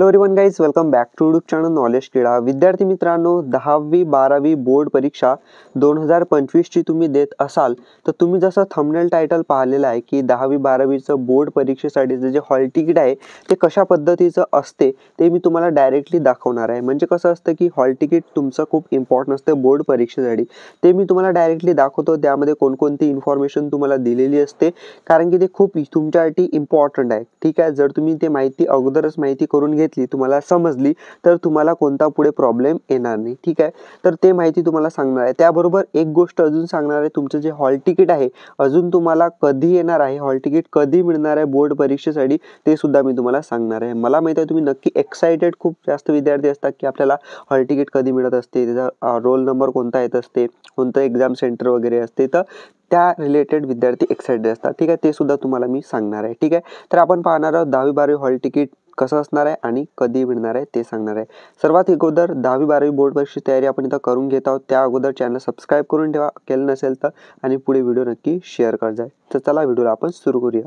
Hello everyone guys, welcome back to YouTube channel knowledge Krida. विद्यार्थी मित्रांनो, 10वी 12वी बोर्ड परीक्षा 2025ची तुम्ही देत असाल तर तुम्ही जसं थंबनेल टायटल पाहिलेलं आहे की 10वी 12वीचं बोर्ड परीक्षेसाठीचं जे हॉल तिकीट आहे ते कशा पद्धतीचं असते ते मी तुम्हाला डायरेक्टली दाखवणार आहे. म्हणजे कसं असतं की हॉल तिकीट तुमचं खूप इम्पॉर्टंट असतं बोर्ड परीक्षेसाठी. ते मी तुम्हाला डायरेक्टली दाखवतो. त्यामध्ये कोणकोणती इन्फॉर्मेशन तुम्हाला दिलेली असते, कारण की ते खूप तुमच्यासाठी इम्पॉर्टंट आहे. ठीक आहे, जर तुम्ही ते माहिती अगोदरच माहिती करून घेतली, तुम्हाला समजली, तर तुम्हाला कोणता पुढे प्रॉब्लेम येणार नाही. ठीक आहे, तर ते माहिती तुम्हाला सांगणार आहे. त्याबरोबर एक गोष्ट अजून सांगणार आहे, तुमचं जे हॉल तिकीट आहे अजून तुम्हाला कधी येणार आहे, हॉल तिकीट कधी मिळणार आहे बोर्ड परीक्षेसाठी ते सुद्धा मी तुम्हाला सांगणार आहे. मला माहिती आहे तुम्ही नक्की एक्साइटेड खूप जास्त विद्यार्थी असतात की आपल्याला हॉल तिकीट कधी मिळत असते, त्याचा रोल नंबर कोणता येत असते, कोणतं एक्झाम सेंटर वगैरे असते, तर त्या रिलेटेड विद्यार्थी एक्साइटेड असतात. ठीक आहे, ते सुद्धा तुम्हाला मी सांगणार आहे. ठीक आहे, तर आपण पाहणार आहोत 10वी 12वी हॉल तिकीट कसं असणार आहे आणि कधी मिळणार आहे ते सांगणार आहे. सर्वात अगोदर 10वी 12वी बोर्ड परीक्षेची तयारी आपण इथं करून घेत आहोत. त्या अगोदर चॅनल सबस्क्राईब करून ठेवा केलं नसेल तर, आणि पुढे व्हिडिओ नक्की शेअर करत तर चला व्हिडिओला आपण सुरू करूया.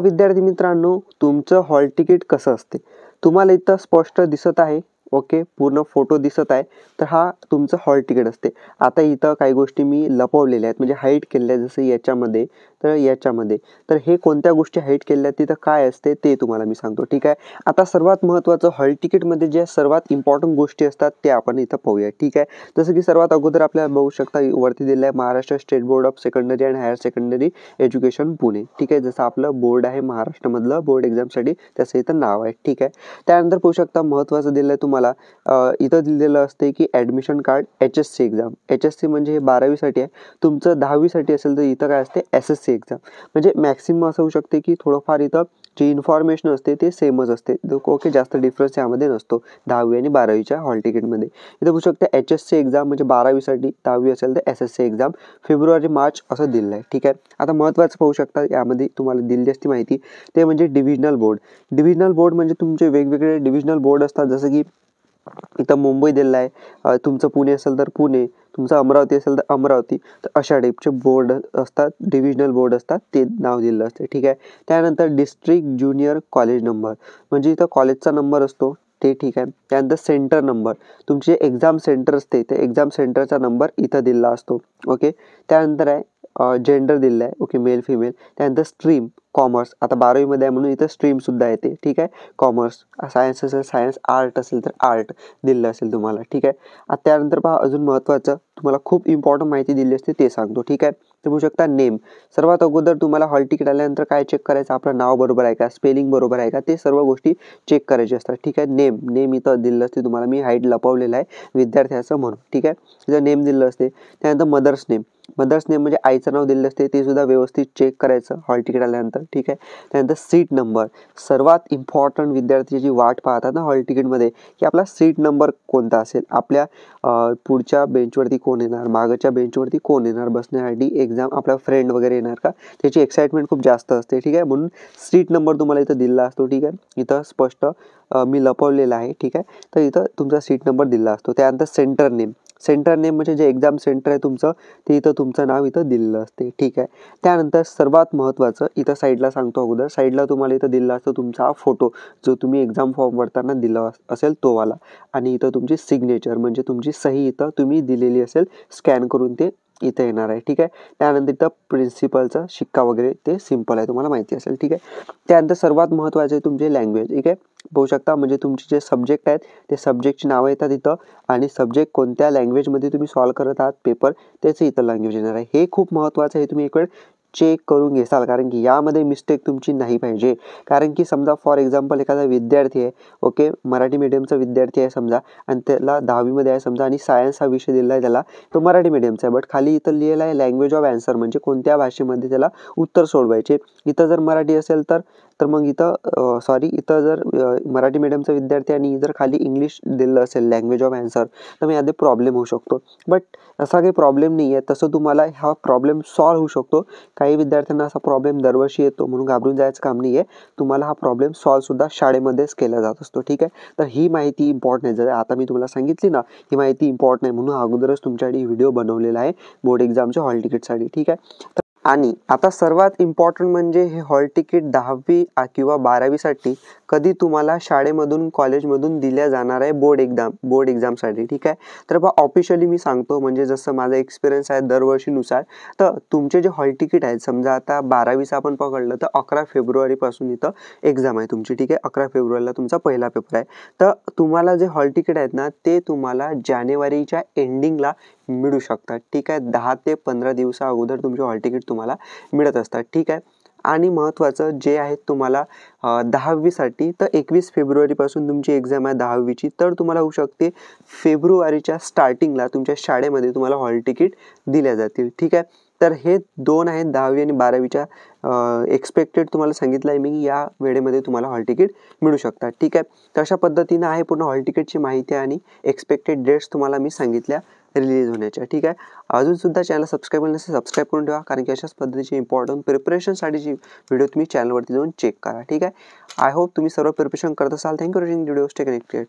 विद्यार्थी मित्रांनो, तुमचं हॉल तिकीट कसं असते तुम्हाला इथं स्पष्ट दिसत आहे. ओके, पूर्ण फोटो दिसत आहे, तर हा तुमचं हॉल तिकीट असते. आता इथं काही गोष्टी मी लपवलेल्या आहेत, म्हणजे हाईड केलेल्या आहेत, जसं याच्यामध्ये तर याच्यामध्ये. तर हे कोणत्या गोष्टी हाईड केलेल्या तिथं काय असते ते तुम्हाला मी सांगतो. ठीक आहे, आता सर्वात महत्त्वाचं हॉल तिकीटमध्ये जे सर्वात इम्पॉर्टंट गोष्टी असतात ते आपण इथं पाहूया. ठीक आहे, जसं की सर्वात अगोदर आपल्याला बघू शकता वरती दिलं आहे Maharashtra state board of secondary and higher secondary education Pune. ठीक आहे, जसं आपलं बोर्ड आहे महाराष्ट्रामधलं बोर्ड एक्झामसाठी त्याचं इथं नाव आहे. ठीक आहे, त्यानंतर पाहू शकता महत्त्वाचं दिलं आहे तुम्हाला इथं दिलेलं असते की admission card HSC exam. HSC म्हणजे हे 12वीसाठी आहे. तुमचं 10वीसाठी असेल तर इथं काय असते SSC एक्झाम. म्हणजे मॅक्सिमम असं होऊ शकते की थोडंफार इथं जी इन्फॉर्मेशन असते ते सेमच असते. ओके, जास्त डिफरन्स यामध्ये नसतो 10वी आणि 12वीच्या हॉल तिकीटमध्ये. इथं बघू शकता HSC एक्झाम म्हणजे 12वीसाठी, 10वी असेल तर SSC एक्झाम फेब्रुवारी मार्च असं दिलं आहे. ठीक आहे, आता महत्त्वाचं पाहू शकता यामध्ये तुम्हाला दिलेली असती माहिती ते म्हणजे डिव्हिजनल बोर्ड. डिव्हिजनल बोर्ड म्हणजे तुमचे वेगवेगळे डिव्हिजनल बोर्ड असतात. जसं की इथं मुंबई दिलं आहे, तुमचं पुणे असेल तर पुणे, तुमचं अमरावती असेल तर अमरावती. तर अशा टाईपचे बोर्ड असतात, डिव्हिजनल बोर्ड असतात, ते नाव दिलेलं असते. ठीक आहे, त्यानंतर डिस्ट्रिक्ट ज्युनियर कॉलेज नंबर म्हणजे इथं कॉलेजचा नंबर असतो ते. ठीक आहे, त्यानंतर सेंटर नंबर, तुमचे एक्झाम सेंटर असते ते एक्झाम सेंटरचा नंबर इथं दिलेला असतो. ओके, त्यानंतर आहे जेंडर दिलेलं आहे. Okay, male female. त्यानंतर स्ट्रीम कॉमर्स, आता 12वीमध्ये आहे म्हणून इथं स्ट्रीमसुद्धा येते. ठीक आहे, कॉमर्स. सायन्स असेल सायन्स, आर्ट असेल तर आर्ट दिलेलं असेल तुम्हाला. ठीक आहे, आता त्यानंतर पहा अजून महत्त्वाचं तुम्हाला खूप इम्पॉर्टंट माहिती दिली असते ते सांगतो. ठीक आहे, तर बघू शकता नेम. सर्वात अगोदर तुम्हाला हॉल तिकीट आल्यानंतर काय चेक करायचं, आपलं नाव बरोबर आहे का, स्पेलिंग बरोबर आहे का, ते सर्व गोष्टी चेक करायची असतात. ठीक आहे, नेम इथं दिलेलं असते तुम्हाला, मी हाईट लपवलेलं आहे विद्यार्थ्याचं म्हणून. ठीक आहे, तिथं नेम दिलेलं असते. त्यानंतर मदर्स नेम म्हणजे आईचं नाव दिलेलं असते, ते सुद्धा व्यवस्थित चेक करायचं हॉल तिकीट आल्यानंतर. ठीक आहे, त्यानंतर सीट नंबर. सर्वात इम्पॉर्टंट विद्यार्थ्याची वाट पाहतात ना हॉल तिकीटमध्ये की आपला सीट नंबर कोणता असेल, आपल्या पुढच्या बेंचवरती कोण येणार, मागच्या बेंचवरती कोण येणार बसण्यासाठी, एक्झाम आपला फ्रेंड वगैरे येणार का, त्याची एक्साइटमेंट खूप जास्त असते. ठीक आहे, म्हणून सीट नंबर तुम्हाला इथं दिलेला असतो. ठीक आहे, इथं स्पष्ट मी लपवलेला आहे. ठीक आहे, तर इथं तुमचा सीट नंबर दिलेला असतो. त्यानंतर सेंटर नेम म्हणजे जे एक्झाम सेंटर आहे तुमचं ते इथं तुमचं नाव इथं दिलेलं असते. ठीक आहे, त्यानंतर सर्वात महत्त्वाचं इथं साईडला सांगतो अगोदर, साईडला तुम्हाला इथं दिलेला असतो तुमचा फोटो, जो तुम्ही एक्झाम फॉर्म भरताना दिला असेल तो वाला. आणि इथं तुमची सिग्नेचर म्हणजे तुमची सही इथं तुम्ही दिलेली असेल, स्कॅन करून ते इथं येणार आहे. ठीक आहे, त्यानंतर इथं प्रिन्सिपलचा शिक्का वगैरे ते सिम्पल आहे, तुम्हाला माहिती असेल. ठीक आहे, त्यानंतर सर्वात महत्त्वाचे तुमचे लँग्वेज. ठीक आहे, बघू शकता म्हणजे तुमचे जे सब्जेक्ट आहेत ते सब्जेक्टची नावं येतात इथं, आणि सब्जेक्ट कोणत्या लँग्वेजमध्ये तुम्ही सॉल्व करत आहात पेपर त्याचं इथं लँग्वेज येणार आहे. हे खूप महत्त्वाचं आहे, तुम्ही एक वेळ चेक करून घेसाल, कारण की यामध्ये मिस्टेक तुमची नाही पाहिजे. कारण की समजा फॉर एक्झाम्पल एखादा विद्यार्थी आहे, ओके, मराठी मीडियमचा विद्यार्थी आहे समजा, आणि त्याला 10वीमध्ये आहे समजा, आणि सायन्स हा विषय दिला आहे त्याला, तो मराठी मीडियमचा आहे, बट खाली इथं लिहिलं आहे लँग्वेज ऑफ आन्सर म्हणजे कोणत्या भाषेमध्ये त्याला उत्तर सोडवायचे. इथं जर मराठी असेल तर मग इथं इथं जर मराठी मीडियमचा विद्यार्थी आणि जर खाली इंग्लिश दिलं असेल लँग्वेज ऑफ आन्सर, तर मग यामध्ये प्रॉब्लेम होऊ शकतो. बट असा काही प्रॉब्लेम नाही आहे, तसं तुम्हाला हा प्रॉब्लेम सॉल्व्ह होऊ शकतो. काही विद्यार्थ्यांना असा प्रॉब्लेम दरवर्षी येतो म्हणून घाबरून जायचं काम नाही आहे. तुम्हाला हा प्रॉब्लेम सॉल्व्हसुद्धा शाळेमध्येच केला जात असतो. ठीक आहे, तर ही माहिती इम्पॉर्टंट आहे. जर आता मी तुम्हाला सांगितली ना ही माहिती इम्पॉर्टंट आहे, म्हणून अगोदरच तुमच्यासाठी व्हिडिओ बनवलेला आहे बोर्ड एक्झामच्या हॉल तिकीटसाठी. ठीक आहे, आणि आता सर्वात इम्पॉर्टंट म्हणजे हे हॉल तिकीट 10वी किंवा 12वीसाठी कधी तुम्हाला शाळेमधून कॉलेजमधून दिल्या जाणार आहे बोर्ड एक्झामसाठी. ठीक आहे. तर बा ऑफिशियली मी सांगतो, म्हणजे जसं माझा एक्सपिरियन्स आहे दरवर्षीनुसार, तर तुमचे जे हॉल तिकीट आहेत, समजा आता 12वीचं आपण पकडलं तर 11 फेब्रुवारीपासून इथं एक्झाम आहे तुमची. ठीक आहे. 11 फेब्रुवारीला तुमचा पहिला पेपर आहे. तर तुम्हाला जे हॉल तिकीट आहेत ना, ते तुम्हाला जानेवारीच्या एंडिंगला मिळू शकतात. ठीक आहे. 10 ते 15 दिवसा अगोदर तुमचे हॉल तिकीट तुम्हाला मिळत असतात. ठीक आहे. आणि महत्त्वाचं जे आहे तुम्हाला 10वीसाठी तर 21 फेब्रुवारीपासून तुमची एक्झाम आहे 10वीची, तर तुम्हाला होऊ शकते फेब्रुवारीच्या स्टार्टिंगला तुमच्या शाळेमध्ये तुम्हाला हॉल तिकीट दिल्या जातील. ठीक आहे. तर हे 2 आहेत 10वी आणि 12वीच्या एक्सपेक्टेड तुम्हाला सांगितलं आहे मी, या वेळेमध्ये तुम्हाला हॉल तिकीट मिळू शकतात. ठीक आहे. तर अशा पद्धतीनं आहे पूर्ण हॉल तिकीटची माहिती आणि एक्सपेक्टेड डेट्स तुम्हाला मी सांगितल्या रिलीज होण्याच्या. ठीक आहे. अजूनसुद्धा चॅनल सबस्क्राईब केलं नसेल सबस्क्राईब करून ठेवा, कारण की अशाच पद्धतीची इम्पॉर्टंट प्रिपरेशनसाठीची व्हिडिओ तुम्ही चॅनलवरती जाऊन चेक करा. ठीक आहे. आय होप तुम्ही सर्व प्रिपरेशन करत असाल. Thank you for watching video. Stay connected.